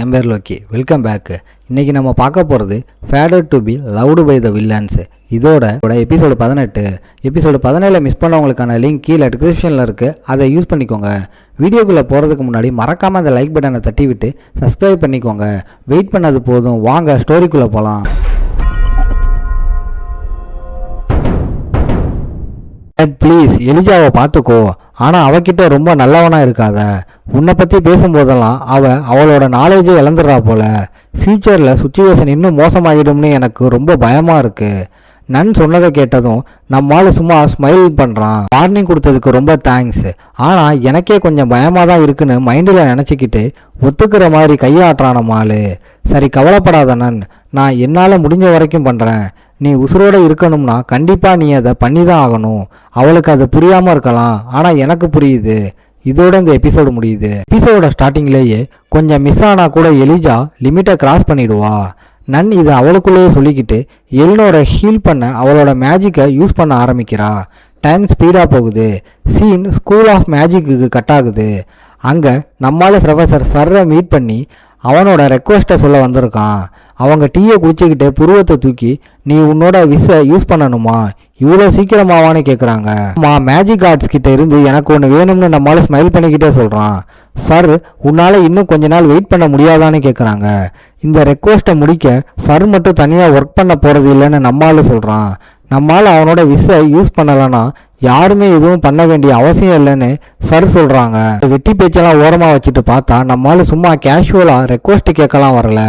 என் பேர் Loki. Welcome back. இன்றைக்கி நம்ம பார்க்க போகிறது fated to be loved by the villains. இதோட எபிசோடு 18. எபிசோடு 17 மிஸ் பண்ணவங்களுக்கான லிங்க் கீழே டிஸ்கிரிப்ஷனில் இருக்குது, அதை யூஸ் பண்ணிக்கோங்க. வீடியோக்குள்ளே போகிறதுக்கு முன்னாடி மறக்காமல் அந்த லைக் பட்டனை தட்டி விட்டு சப்ஸ்கிரைப் பண்ணிக்கோங்க. வெயிட் பண்ணது போதும், வாங்க ஸ்டோரிக்குள்ளே போகலாம். ப்ளீஸ் எலிஜாவை பார்த்துக்கோ, ஆனால் அவகிட்ட ரொம்ப நல்லவனாக இருக்காத. உன்னை பற்றி பேசும்போதெல்லாம் அவளோட நாலேஜை இழந்துடுறா போல. ஃப்யூச்சரில் சுச்சுவேஷன் இன்னும் மோசமாகிடும்னு எனக்கு ரொம்ப பயமாக இருக்குது. நன் சொன்னதை கேட்டதும் நம்மால் சும்மா ஸ்மைல் பண்ணுறான். வார்னிங் கொடுத்ததுக்கு ரொம்ப தேங்க்ஸ், ஆனால் எனக்கே கொஞ்சம் பயமாக தான் இருக்குன்னு மைண்டில் நினச்சிக்கிட்டு ஒத்துக்கிற மாதிரி கையாட்டுறான் நம்மால். சரி கவலைப்படாத நன், நான் என்னால் முடிஞ்ச வரைக்கும் பண்ணுறேன். நீ உசுரோடு இருக்கணும்னா கண்டிப்பாக நீ அதை பண்ணி தான் ஆகணும். அவளுக்கு அது புரியாமல் இருக்கலாம், ஆனால் எனக்கு புரியுது. இதோட இந்த எபிசோடு முடியுது. எபிசோட ஸ்டார்டிங்லேயே கொஞ்சம் மிஸ் ஆனால் கூட எலிஜா லிமிட்டை கிராஸ் பண்ணிடுவா. நன் இதை அவளுக்குள்ளேயே சொல்லிக்கிட்டு எலினோட ஹீல் பண்ண அவளோட மேஜிக்கை யூஸ் பண்ண ஆரம்பிக்கிறா. டைம் ஸ்பீடாக போகுது. சீன் ஸ்கூல் ஆஃப் மேஜிக்கு கட் ஆகுது. அங்கே நம்மளால ப்ரொஃபஸர் ஃபர்ரை மீட் பண்ணி அவனோட ரெக்வஸ்ட்டை சொல்ல வந்திருக்கான். அவங்க டீயை குடிச்சிக்கிட்டு புருவத்தை தூக்கி, நீ உன்னோட விஸ்ஸை யூஸ் பண்ணணுமா, இவ்வளோ சீக்கிரமாவான்னு கேட்குறாங்க. மேஜிக் ஆர்ட்ஸ் கிட்ட இருந்து எனக்கு ஒன்று வேணும்னு நம்மளால ஸ்மைல் பண்ணிக்கிட்டே சொல்கிறான். ஃபர் உன்னால் இன்னும் கொஞ்ச நாள் வெயிட் பண்ண முடியாதான்னு கேட்குறாங்க. இந்த ரெக்வஸ்ட்டை முடிக்க ஃபர் மட்டும் தனியாக ஒர்க் பண்ண போகிறது இல்லைன்னு நம்மளால சொல்கிறான். நம்மளால் அவனோட விஸ்ஸை யூஸ் பண்ணலைன்னா யாருமே எதுவும் பண்ண வேண்டிய அவசியம் இல்லைன்னு ஃபர் சொல்கிறாங்க. வெட்டி பேச்செல்லாம் ஓரமாக வச்சுட்டு பார்த்தா நம்மளால சும்மா கேஷுவலாக ரெக்வஸ்ட் கேட்கலாம் வரல.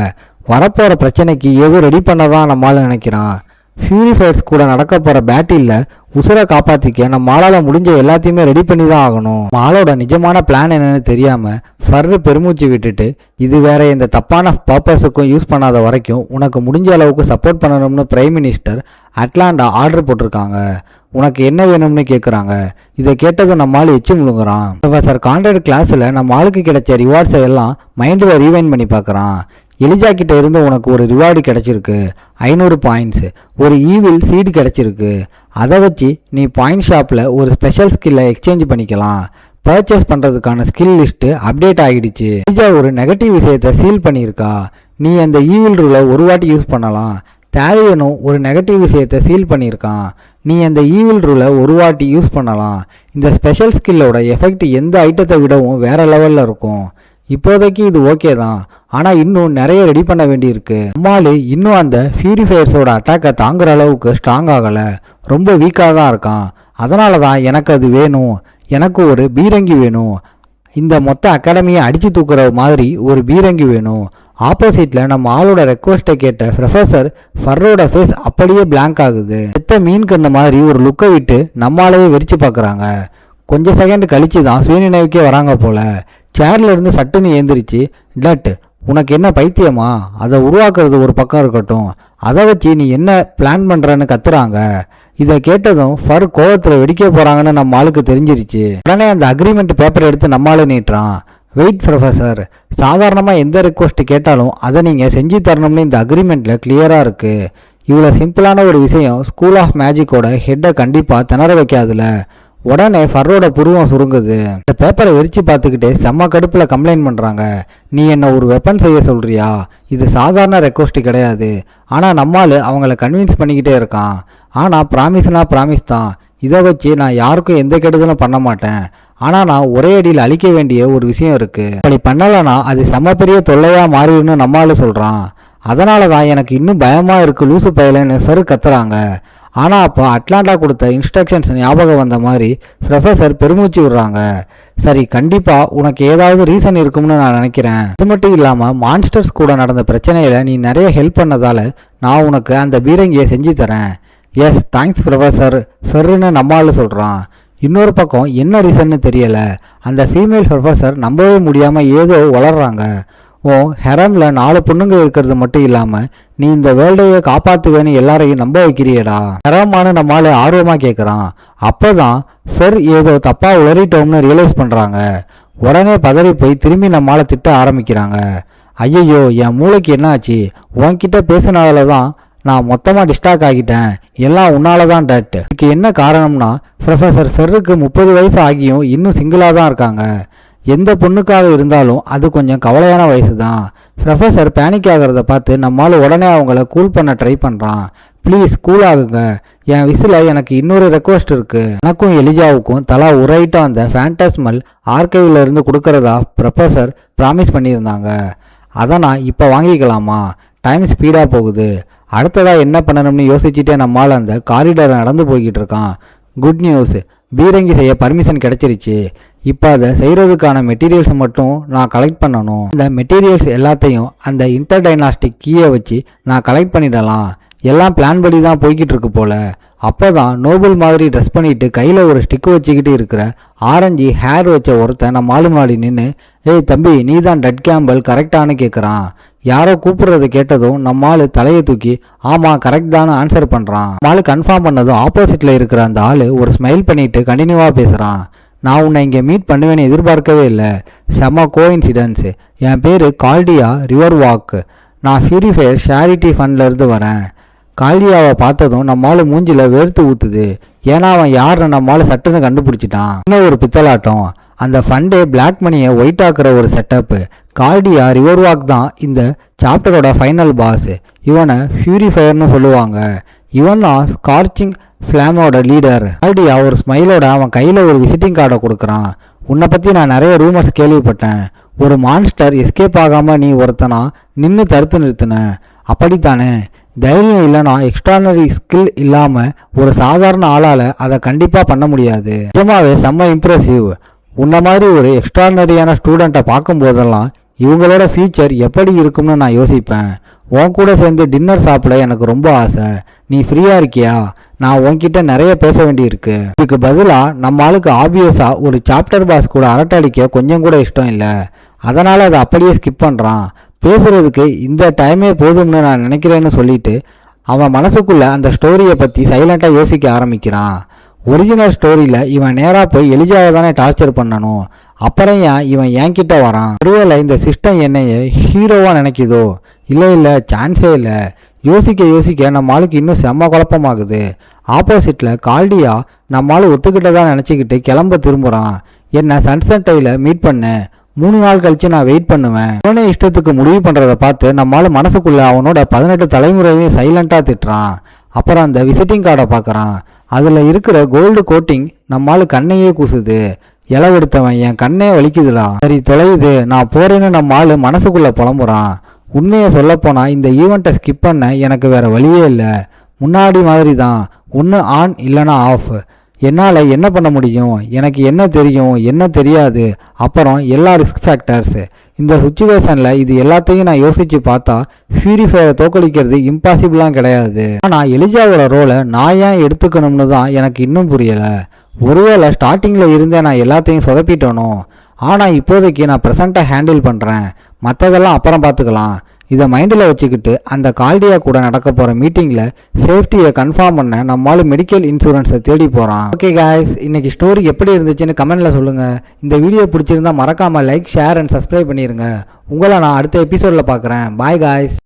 வரப்போகிற பிரச்சனைக்கு ஏதோ ரெடி பண்ணதான் நம்மளால நினைக்கிறான். ஃபியூரிஃபைட்ஸ் கூட நடக்க போகிற பேட்டிலில் உசுரை காப்பாற்றிக்க நம்மளால் முடிஞ்ச எல்லாத்தையுமே ரெடி பண்ணி தான் ஆகணும். ஆளோட நிஜமான பிளான் என்னன்னு தெரியாமல் ஃபர்ரு பெருமூச்சு விட்டுட்டு, இது வேற இந்த தப்பான பர்பஸுக்கும் யூஸ் பண்ணாத வரைக்கும் உனக்கு முடிஞ்ச அளவுக்கு சப்போர்ட் பண்ணணும்னு பிரைம் மினிஸ்டர் அட்லாண்டா ஆர்டர் போட்டிருக்காங்க. உனக்கு என்ன வேணும்னு கேட்குறாங்க. இதை கேட்டதும் நம்மளால் எச்சு முழுங்குறான். ப்ரொஃபஸர் கான்ட்ராக்ட் கிளாஸில் நம்ம ஆளுக்கு கிடைச்ச ரிவார்ட்ஸை எல்லாம் மைண்டில் ரீவைண்ட் பண்ணி பார்க்குறான். எலிஜா கிட்ட இருந்து உனக்கு ஒரு ரிவார்டு கிடைச்சிருக்கு, 500 பாயிண்ட்ஸ். ஒரு ஈவில் சீடு கிடைச்சிருக்கு. அதை வச்சு நீ பாயிண்ட் ஷாப்பில் ஒரு ஸ்பெஷல் ஸ்கில்லை எக்ஸ்சேஞ்ச் பண்ணிக்கலாம். பர்ச்சேஸ் பண்ணுறதுக்கான ஸ்கில் லிஸ்ட்டு அப்டேட் ஆகிடுச்சு. எலிஜா ஒரு நெகட்டிவ் விஷயத்தை சீல் பண்ணியிருக்கா. நீ அந்த ஈவில் ரூலை ஒரு வாட்டி யூஸ் பண்ணலாம். தேவையனும் ஒரு நெகட்டிவ் விஷயத்தை சீல் பண்ணியிருக்கான். நீ அந்த ஈவில் ரூலை ஒரு வாட்டி யூஸ் பண்ணலாம். இந்த ஸ்பெஷல் ஸ்கில்லோட எஃபெக்ட் எந்த ஐட்டத்தை விடவும் வேறு லெவலில் இருக்கும். இப்போதைக்கு இது ஓகே தான், ஆனால் இன்னும் நிறைய ரெடி பண்ண வேண்டியிருக்கு. நம்மால் இன்னும் அந்த ஃபியூரிஃபயர்ஸோட அட்டாக்கை தாங்குற அளவுக்கு ஸ்ட்ராங் ஆகலை, ரொம்ப வீக்காக தான் இருக்கான். அதனால தான் எனக்கு அது வேணும். எனக்கு ஒரு பீரங்கி வேணும். இந்த மொத்த அகாடமியை அடித்து தூக்குற மாதிரி ஒரு பீரங்கி வேணும். ஆப்போசிட்டில் நம்ம ஆளோட ரெக்வஸ்ட்டை கேட்ட ப்ரொஃபஸர் ஃபர்ரோட ஃபேஸ் அப்படியே பிளாங்க் ஆகுது. செத்த மீன் கண்ண மாதிரி ஒரு லுக்கை விட்டு நம்மளாலேயே வெறிச்சு பார்க்குறாங்க. கொஞ்சம் செகண்ட் கழிச்சு தான் சுயநினைவுக்கே வராங்க போல. சேர்ல இருந்து சட்டுன்னு ஏந்திரிச்சு, டட் உனக்கு என்ன பைத்தியமா, அதை உருவாக்குறது ஒரு பக்கம் இருக்கட்டும், அதை வச்சு நீ என்ன பிளான் பண்ணுறன்னு கத்துறாங்க. இதை கேட்டதும் ஃபர் கோவத்தில் வெடிக்க போகிறாங்கன்னு நம்ம ஆளுக்கு தெரிஞ்சிருச்சு. உடனே அந்த அக்ரிமெண்ட் பேப்பரை எடுத்து நம்மளால நீட்டுறான். வெயிட் ப்ரொஃபஸர், சாதாரணமாக எந்த ரெக்வஸ்ட் கேட்டாலும் அதை நீங்கள் செஞ்சு தரணும்னு இந்த அக்ரிமெண்ட்டில் கிளியராக இருக்குது. இவ்வளோ சிம்பிளான ஒரு விஷயம் ஸ்கூல் ஆஃப் மேஜிக்கோட ஹெட்டை கண்டிப்பாக திணற வைக்காதுல. உடனே ஃபர்ரோட புருவம் சுருங்குது. இந்த பேப்பரை விரிச்சு பார்த்துக்கிட்டே செம்ம கடுப்பில் கம்ப்ளைண்ட் பண்ணுறாங்க. நீ என்ன ஒரு வெப்பன் செய்ய சொல்கிறியா? இது சாதாரண ரெக்வஸ்ட் கிடையாது. ஆனால் நம்மால் அவங்கள கன்வின்ஸ் பண்ணிக்கிட்டே இருக்கான். ஆனால் ப்ராமிஸ் தான். இதை வச்சு நான் யாருக்கும் எந்த கெடுதலும் பண்ண மாட்டேன். ஆனால் நான் ஒரே அடியில் அழிக்க வேண்டிய ஒரு விஷயம் இருக்குது. அப்படி பண்ணலைன்னா அது செம்ம பெரிய தொல்லையாக மாறிடுன்னு நம்மால் சொல்கிறான். அதனால தான் எனக்கு இன்னும் பயமாக இருக்குது லூசு பயலன்னு ஃபர் கத்துறாங்க. ஆனால் அப்போ அட்லாண்டா கொடுத்த இன்ஸ்ட்ரக்ஷன்ஸ் ஞாபகம் வந்த மாதிரி ப்ரொஃபஸர் பெருமூச்சு விடுறாங்க. சரி கண்டிப்பாக உனக்கு ஏதாவது ரீசன் இருக்கும்னு நான் நினைக்கிறேன். அது மட்டும் இல்லாமல் மான்ஸ்டர்ஸ் கூட நடந்த பிரச்சனையில் நீ நிறைய ஹெல்ப் பண்ணதால் நான் உனக்கு அந்த பீரங்கியை செஞ்சு தரேன். எஸ் தேங்க்ஸ் ப்ரொஃபஸர் ஃபெர்ன்னு நம்மால் சொல்கிறான். இன்னொரு பக்கம் என்ன ரீசன்னு தெரியலை. அந்த ஃபீமேல் ப்ரொஃபஸர் நம்பவே முடியாமல் ஏதோ வளர்றாங்க. ஹெரமில் 4 பொண்ணுங்க இருக்கிறது மட்டும் இல்லாமல் நீ இந்த வேர்ல்டையை காப்பாற்றுவேன்னு எல்லாரையும் நம்ப வைக்கிறியடா. ஹெரமானு நம்மளால ஆர்வமாக கேட்குறான். அப்போ தான் ஃபெர் ஏதோ தப்பாக உளறிட்டோம்னு ரியலைஸ் பண்ணுறாங்க. உடனே பதறி போய் திரும்பி நம்மளால திட்ட ஆரம்பிக்கிறாங்க. ஐயையோ என் மூளைக்கு என்னாச்சு, உன்கிட்ட பேசினால தான் நான் மொத்தமாக டிஸ்ட்ராக்ட் ஆகிட்டேன், எல்லாம் உன்னால தான் டட். இதுக்கு என்ன காரணம்னா ப்ரொஃபஸர் ஃபெர்ருக்கு 30 வயசு ஆகியும் இன்னும் சிங்கிளாக தான் இருக்காங்க. எந்த பொண்ணுக்காக இருந்தாலும் அது கொஞ்சம் கவலையான வயசு தான். ப்ரொஃபஸர் பேனிக் ஆகிறத பார்த்து நம்மால் உடனே அவங்கள கூல் பண்ண ட்ரை பண்ணுறான். ப்ளீஸ் கூல் ஆகுங்க, என் விசில் எனக்கு இன்னொரு ரெக்வஸ்ட் இருக்குது. எனக்கும் எலிஜாவுக்கும் தலா ஒரு ஐட்டம் அந்த ஃபேண்டஸ்மல் ஆர்கைவில் இருந்து கொடுக்கறதா ப்ரொஃபஸர் ப்ராமிஸ் பண்ணியிருந்தாங்க. அதை நான் இப்போ வாங்கிக்கலாமா? டைம் ஸ்பீடாக போகுது. அடுத்ததாக என்ன பண்ணணும்னு யோசிச்சுட்டே நம்மால் அந்த காரிடாரை நடந்து போய்கிட்டு இருக்கான். குட் நியூஸ், பீரங்கி செய்ய பர்மிஷன் கிடைச்சிருச்சு. இப்போ அதை செய்கிறதுக்கான மெட்டீரியல்ஸ் மட்டும் நான் கலெக்ட் பண்ணணும். அந்த மெட்டீரியல்ஸ் எல்லாத்தையும் அந்த இன்டர்டைனாஸ்டிக் கீயை வச்சு நான் கலெக்ட் பண்ணிடலாம். எல்லாம் பிளான் படி தான் போய்கிட்டு இருக்கு போல. அப்போ தான் நோபல் மாதிரி ட்ரெஸ் பண்ணிட்டு கையில் ஒரு ஸ்டிக்கு வச்சுக்கிட்டு இருக்கிற ஆரஞ்சு ஹேர் வச்ச ஒருத்தன் நம்ம ஆளு முன்னாடி நின்று, ஏய் தம்பி, நீ தான் டட் கேம்பல் கரெக்டானு கேட்குறான். யாரோ கூப்பிடுறத கேட்டதும் நம்ம ஆளு தலையை தூக்கி ஆமாம் கரெக்ட் தானு ஆன்சர் பண்ணுறான். நம்ம ஆளு கன்ஃபார்ம் பண்ணதும் ஆப்போசிட்டில் இருக்கிற அந்த ஆள் ஒரு ஸ்மைல் பண்ணிட்டு கண்டினியூவாக பேசுகிறான். நான் உன்னை இங்கே மீட் பண்ணுவேன்னு எதிர்பார்க்கவே இல்லை. செம்ம கோஇன்சிடென்ஸ். என் பேர் கால்டியா ரிவர் வாக். நான் ஃபியூரிஃபயர் ஷேரிட்டி ஃபண்ட்லேருந்து வரேன். கால்டியாவை பார்த்ததும் நம்மால் மூஞ்சில வேர்த்து ஊற்றுது. ஏன்னா அவன் யாருன்னு நம்மால் சட்டுன்னு கண்டுபிடிச்சிட்டான். இன்னும் ஒரு பித்தலாட்டம். அந்த ஃபண்டே பிளாக் மணியை ஒயிட் ஆக்குற ஒரு செட்டப்பு. கால்டியா ரிவர் வாக் தான் இந்த சாப்டரோட ஃபைனல் பாஸ். இவனை ஃபியூரிஃபயர்னு சொல்லுவாங்க. இவன் தான் ஸ்கார்ச்சிங் ஃப்ளாமோட லீடர். கால்டியா ஒரு ஸ்மைலோட அவன் கையில் ஒரு விசிட்டிங் கார்டை கொடுக்குறான். உன்னை பற்றி நான் நிறைய ரூமர்ஸ் கேள்விப்பட்டேன். ஒரு மான்ஸ்டர் எஸ்கேப் ஆகாமல் நீ ஒருத்தனா நின்று தடுத்து நிறுத்தின, அப்படித்தானே? தைரியம் இல்லைனா எக்ஸ்ட்ரானரி ஸ்கில் இல்லாமல் ஒரு சாதாரண ஆளால் அதை கண்டிப்பாக பண்ண முடியாது. நிஜமாவே செம்ம இம்ப்ரெசிவ். உன்ன மாதிரி ஒரு எக்ஸ்ட்ரானரியான ஸ்டூடெண்ட்டை பார்க்கும்போதெல்லாம் இவங்களோட ஃபியூச்சர் எப்படி இருக்கும்னு நான் யோசிப்பேன். உன் கூட சேர்ந்து டின்னர் சாப்பிட எனக்கு ரொம்ப ஆசை. நீ ஃப்ரீயாக இருக்கியா? நான் உன்கிட்ட நிறைய பேச வேண்டியிருக்கு. இதுக்கு பதிலாக நம்ம ஆளுக்கு ஆப்வியஸாக ஒரு சாப்டர் பாஸ் கூட அரட்டை அடிக்க கொஞ்சம் கூட இஷ்டம் இல்லை. அதனால் அதை அப்படியே ஸ்கிப் பண்ணுறான். பேசுகிறதுக்கு இந்த டைமே போதும்னு நான் நினைக்கிறேன்னு சொல்லிட்டு அவன் மனசுக்குள்ளே அந்த ஸ்டோரியை பற்றி சைலண்ட்டாக யோசிக்க ஆரம்பிக்கிறான். ஒரிஜினல் ஸ்டோரியில் இவன் நேராக போய் எலிஜாவை தானே டார்ச்சர் பண்ணணும். அப்புறம் ஏன் இவன் என்கிட்ட வரான்? ஒருவேளை இந்த சிஸ்டம் என்னைய ஹீரோவாக நினைக்குதோ? இல்லை, சான்ஸே இல்லை. யோசிக்க யோசிக்க நம்ம ஆளுக்கு இன்னும் செம்ம குழப்பமாகுது. ஆப்போசிட்டில் கால்டியா நம்ம ஆளு ஒத்துக்கிட்டதான் நினச்சிக்கிட்டு கிளம்ப திரும்புகிறான். என்னை சன்செட்டையில் மீட் பண்ணு, 3 நாள் கழிச்சு நான் வெயிட் பண்ணுவேன். அவனே இஷ்டத்துக்கு முடிவு பண்ணுறதை பார்த்து நம்மளால மனசுக்குள்ள அவனோட 18 தலைமுறையும் சைலண்டாக திட்டுறான். அப்புறம் அந்த விசிட்டிங் கார்டை பார்க்குறான். அதில் இருக்கிற கோல்டு கோட்டிங் நம்மளால கண்ணையே கூசுது. இளவெடுத்தவன் என் கண்ணே வலிக்குதுடா. சரி தொலையுது, நான் போறேன்னு நம்ம ஆளு மனசுக்குள்ள புலம்புறான். உண்மையை சொல்லப்போனால் இந்த ஈவெண்ட்டை ஸ்கிப் பண்ண எனக்கு வேற வழியே இல்லை. முன்னாடி மாதிரி தான், ஒன்று ஆன் இல்லைனா ஆஃப். என்னால் என்ன பண்ண முடியும்? எனக்கு என்ன தெரியும், என்ன தெரியாது, அப்புறம் எல்லா ரிஸ்க் ஃபேக்டர்ஸ். இந்த சுச்சுவேஷனில் இது எல்லாத்தையும் நான் யோசித்து பார்த்தா ஃபியூரிஃபயரை தோக்கடிக்கிறது இம்பாசிபிளாக கிடையாது. ஆனால் எலிஜாவோட ரோலை நான் ஏன் எடுத்துக்கணும்னு தான் எனக்கு இன்னும் புரியலை. ஒருவேளை ஸ்டார்டிங்கில் இருந்தே நான் எல்லாத்தையும் சொதப்பிட்டனோ? ஆனால் இப்போதைக்கு நான் ப்ரெசண்ட்டாக ஹேண்டில் பண்ணுறேன், மற்றதெல்லாம் அப்புறம் பார்த்துக்கலாம். இதை மைண்டில் வச்சுக்கிட்டு அந்த கால்டியா கூட நடக்க போகிற மீட்டிங்கில் சேஃப்டியை கன்ஃபார்ம் பண்ண நம்மளால மெடிக்கல் இன்சூரன்ஸை தேடி போகிறான். ஓகே காய்ஸ், இன்றைக்கி ஸ்டோரி எப்படி இருந்துச்சுன்னு கமெண்டில் சொல்லுங்கள். இந்த வீடியோ பிடிச்சிருந்தா மறக்காமல் லைக், ஷேர் அண்ட் சப்ஸ்கிரைப் பண்ணிடுங்க. உங்களை நான் அடுத்த எபிசோடில் பார்க்குறேன். Bye guys.